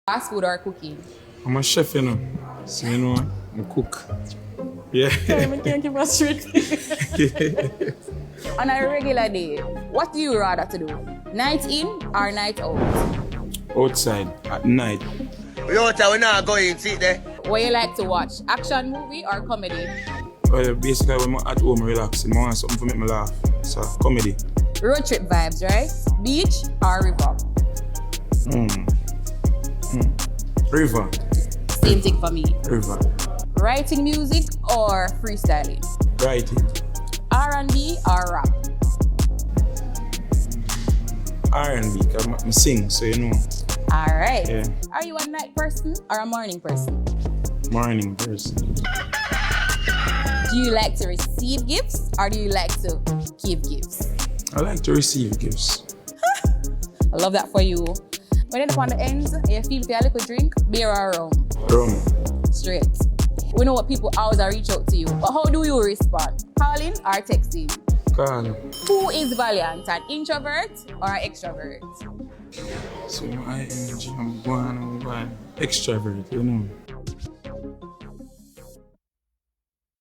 Fast food or cooking? I'm a chef, you know. So, you know, I cook. Yeah. I can't keep us straight. On a regular day, what do you rather to do? Night in or night out? Outside, at night. We outside, we not going, sit there. What you like to watch? Action movie or comedy? Well, basically, when I'm at home relaxing, I want something to make me laugh. So, comedy. Road trip vibes, right? Beach or river? River. Same thing for me. River. Writing music or freestyling? Writing. R&B or rap? R&B, because I sing, so you know. Alright. Yeah. Are you a night person or a morning person? Morning person. Do you like to receive gifts or do you like to give gifts? I like to receive gifts. I love that for you. When it's on the ends, you feel for a little drink, beer or rum? Rum. Straight. We know what people always reach out to you, but how do you respond? Calling or texting? Call. Who is Valiant, an introvert or an extrovert? So, I'm extrovert, you know.